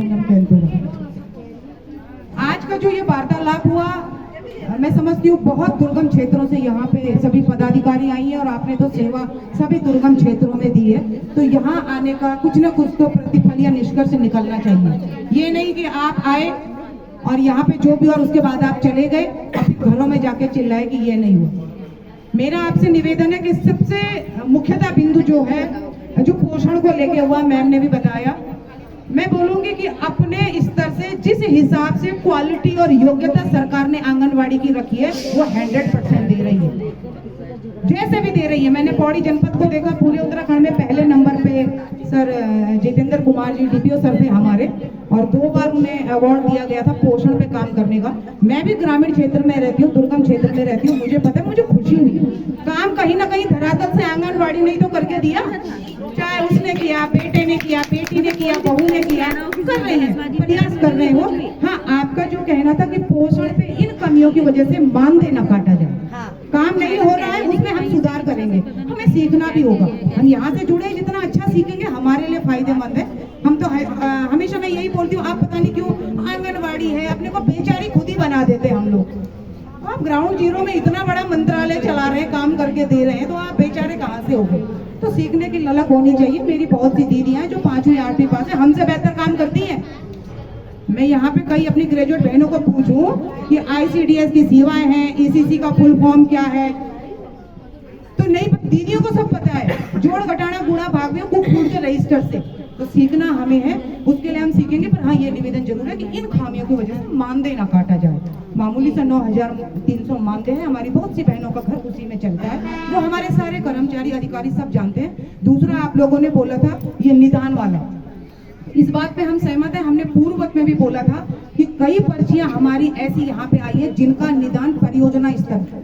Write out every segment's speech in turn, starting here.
पूनम केंद्र। आज का जो ये वार्तालाप हुआ, मैं समझती हूँ बहुत दुर्गम क्षेत्रों से यहाँ पे सभी पदाधिकारी आई हैं और आपने तो सेवा सभी दुर्गम क्षेत्रों में दी है, तो यहाँ आने का कुछ न कुछ तो प्रतिफल या निष्कर्ष निकलना चाहिए। ये नहीं कि आप आए और यहाँ पे जो भी और उसके बाद आप चले गए और घरों में जाके चिल्लाए कि ये नहीं हुआ। मेरा आपसे निवेदन है कि सबसे मुख्यतः बिंदु जो है, जो पोषण को लेके हुआ, मैम ने भी बताया, मैं बोलूंगी कि अपने स्तर से जिस हिसाब से क्वालिटी और योग्यता सरकार ने आंगनवाड़ी की रखी है वो 100% दे रही है, जैसे भी दे रही है। मैंने पौड़ी जनपद को देखा, पूरे उत्तराखंड में पहले नंबर पे sir Jitendra Kumar ji DPO sir थे हमारे, और 2 बार उन्हें अवार्ड दिया गया था पोषण पे काम करने का। मैं भी ग्रामीण क्षेत्र में रहती हूँ, दुर्गम क्षेत्र में रहती हूँ, मुझे पता है, मुझे खुशी हुई। काम कहीं ना कहीं धरातल से आंगनवाड़ी नहीं तो करके दिया, चाहे उसने किया, बेटे ने किया, बेटी ने किया, बहू ने किया, कर रहे हैं, प्रयास कर रहे हो। हाँ, आपका जो कहना था कि पोषण पे इन कमियों की वजह से मानदेय न काटा जाए, काम नहीं हो रहा है, उसमें हम सुधार करेंगे। हमें सीखना भी होगा, हम यहाँ से जुड़े, जितना अच्छा सीखेंगे हमारे लिए फायदेमंद है। हम तो हमेशा मैं यही बोलती हूँ, आप पता नहीं क्यों आंगनवाड़ी है अपने को बेचारी खुद ही बना देते हम लोग। आप ग्राउंड जीरो में इतना बड़ा मंत्रालय चला रहे हैं, काम करके दे रहे हैं, तो आप बेचारे कहाँ से हो गए? तो सीखने की ललक होनी चाहिए। मेरी बहुत सी दीदियां हैं जो 5वीं 8वीं पास है, हमसे बेहतर काम करती हैं। मैं यहाँ पे कई अपनी ग्रेजुएट बहनों को पूछूं कि ICDS की सेवाएं हैं, ECC का फुल फॉर्म क्या है, तो नहीं, दीदियों को सब पता है, जोड़ घटाना गुणा भाग में कुछ फूट के रजिस्टर से। तो सीखना हमें है, उसके लिए हम सीखेंगे। पर हाँ, ये निवेदन जरूर है कि इन खामियों की वजह से मानदेय ना काटा जाए। मामूली सा 9,300 मानदेय है, हमारी बहुत सी बहनों का घर उसी में चलता है, वो हमारे सारे कर्मचारी अधिकारी सब जानते हैं। दूसरा, आप लोगों ने बोला था ये निदान वाला, इस बात पे हम सहमत हैं। हमने पूर्ववत में भी बोला था कि कई पर्चियां हमारी ऐसी यहाँ पे आई है जिनका निदान परियोजना स्तर पे,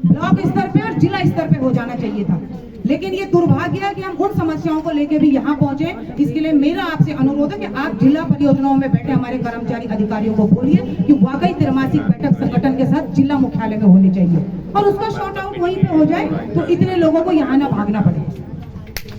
ब्लॉक स्तर पे और जिला स्तर पे हो जाना चाहिए था, लेकिन ये दुर्भाग्य है कि हम उन समस्याओं को लेके भी यहाँ पहुंचे। इसके लिए मेरा आपसे अनुरोध है कि आप जिला परियोजनाओं में बैठे हमारे कर्मचारी अधिकारियों को बोलिए कि वाकई त्रैमासिक बैठक संगठन के साथ जिला मुख्यालय में होनी चाहिए और उसका शॉर्ट आउट वहीं पे हो जाए, तो इतने लोगों को यहाँ ना भागना पड़े।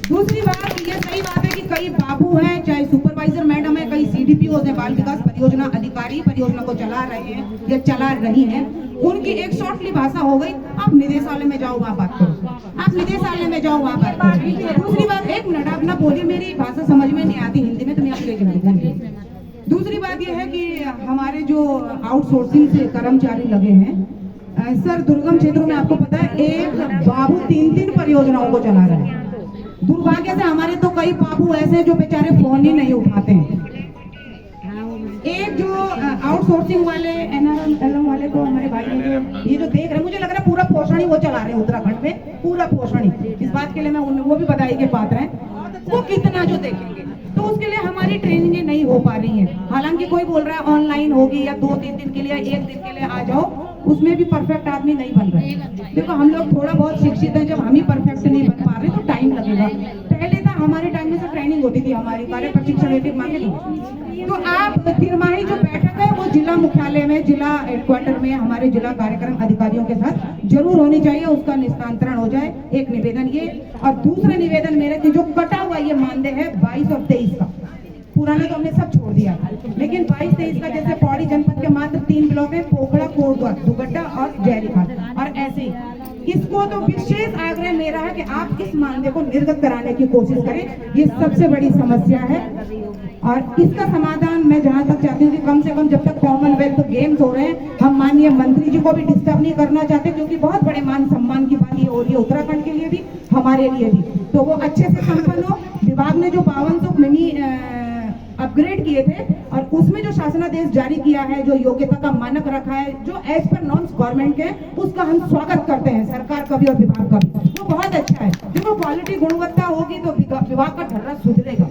दूसरी बात, ये सही बात है कि कई बाबू हैं, चाहे सुपरवाइजर मैडम है, कई CDPO है, बाल विकास परियोजना अधिकारी परियोजना को चला रहे हैं या चला रही हैं, उनकी एक शॉर्टली भाषा हो गई, आप निदेशालय में जाओ वहाँ बात करो, आप निदेशालय में जाओ वहाँ बात करो। दूसरी बात, एक मिनट आप ना बोलिए, मेरी भाषा समझ में नहीं आती हिंदी में, तो मैं आपको एक मिनट बोलिए। दूसरी बात यह है कि हमारे जो आउटसोर्सिंग से कर्मचारी लगे हैं सर, दुर्गम क्षेत्रों में आपको पता है एक बाबू 3-3 परियोजनाओं को चला रहा है। दुर्भाग्य से हमारे तो कई बाबू ऐसे हैं जो बेचारे फोन ही नहीं उठाते हैं। एक जो आउटसोर्सिंग वाले NRLM वाले, तो हमारे भाई ने ये जो देख रहे हैं, मुझे लग रहा है पूरा पोषण ही वो चला रहे हैं उत्तराखंड में, पूरा पोषण ही। इस बात के लिए मैं वो भी बधाई के पात्र हैं, वो कितना जो देखेंगे, तो उसके लिए हमारी ट्रेनिंग नहीं हो पा रही है। हालांकि कोई बोल रहा है ऑनलाइन होगी या 2-3 दिन के लिए, 1 दिन के लिए आ जाओ, उसमें भी परफेक्ट आदमी नहीं बन रहे। देखो, हम लोग थोड़ा बहुत शिक्षित हैं, जब हम ही परफेक्ट नहीं बन पा रहे तो टाइम लगेगा। पहले था हमारे टाइम में से ट्रेनिंग होती थी, हमारी कार्य प्रशिक्षण मांगे। तो आप तिमाही जो बैठक है वो जिला मुख्यालय में, जिला हेडक्वार्टर में हमारे जिला कार्यक्रम अधिकारियों के साथ जरूर होनी चाहिए, उसका निस्तांतरण हो जाए। एक निवेदन ये, और दूसरा निवेदन मेरे की जो कटा हुआ ये मानदेय है 22 और 23 का, पुराने तो हमने सब छोड़ दिया, लेकिन 22-23 का, जैसे पौड़ी जनपद के मात्र 3 ब्लॉक है, पोखड़ा, कोटद्वार, दुगड्डा और जयरीखाल, और ऐसे ही इसको तो विशेष आग्रह मेरा है कि आप इस मानदेय को निर्गत कराने की कोशिश करें। ये सबसे बड़ी समस्या है और इसका समाधान मैं जहां तक चाहती हूँ कि कम से कम जब तक कॉमनवेल्थ गेम्स हो रहे हैं, हम माननीय मंत्री जी को भी डिस्टर्ब नहीं करना चाहते, क्योंकि बहुत बड़े मान सम्मान की बात ये हो रही है उत्तराखंड के लिए भी, हमारे लिए भी, तो वो अच्छे से संपन्न हो। विभाग ने जो 5200 मिनी अपग्रेड किए थे और उसमें जो शासनादेश जारी किया है, जो योग्यता का मानक रखा है, जो एज पर नॉर्म्स गवर्नमेंट के, उसका हम स्वागत करते हैं, सरकार का भी और विभाग का भी, वो बहुत अच्छा है। देखो, क्वालिटी गुणवत्ता होगी तो विभाग का ढर्रा सुधरेगा,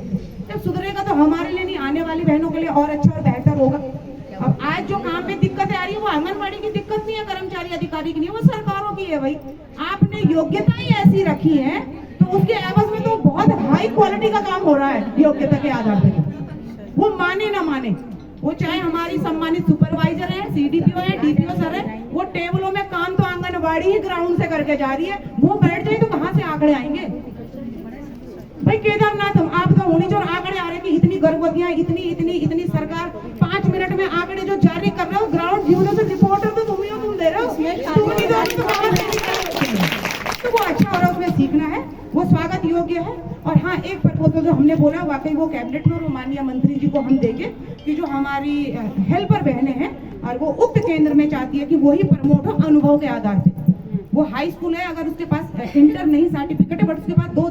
जब सुधरेगा तो हमारे लिए नहीं, आने वाली बहनों के लिए और अच्छा और बेहतर होगा। अब आज जो काम पे दिक्कतें आ रही है वो आंगनबाड़ी की दिक्कत नहीं है, कर्मचारी अधिकारी की नहीं है, वो सरकारों की है। भाई, आपने योग्यता ही ऐसी रखी है तो उसके एवज में तो बहुत हाई क्वालिटी का काम हो रहा है योग्यता के आधार पर। वो माने ना माने, वो चाहे हमारी सम्मानित सुपरवाइजर है, CDPO है, DPO सर है, वो टेबलों में काम तो आंगनबाड़ी ही ग्राउंड से करके जा रही है, वो बैठ जाए तो कहाँ से आंकड़े आएंगे? भाई केदारनाथ आप तो होनी जो आंकड़े आ रहे कि इतनी गर्भवतियां इतनी इतनी इतनी सरकार 5 मिनट में आंकड़े जो जारी कर रहे हो ग्राउंड जीरो से रिपोर्टर तो तुम ही हो, तुम दे रहे हो तो वो अच्छा हो रहा है, उसमें सीखना है, वो स्वागत योग्य है। और हाँ, एक प्रपोजल जो हमने बोला वाकई वो कैबिनेट में और माननीय मंत्री जी को हम देंगे कि जो हमारी हेल्पर बहनें हैं और वो उक्त केंद्र में चाहती है कि वही प्रमोट हो अनुभव के आधार पे। वो हाई स्कूल है, अगर उसके पास इंटर नहीं सर्टिफिकेट है बट उसके पास 2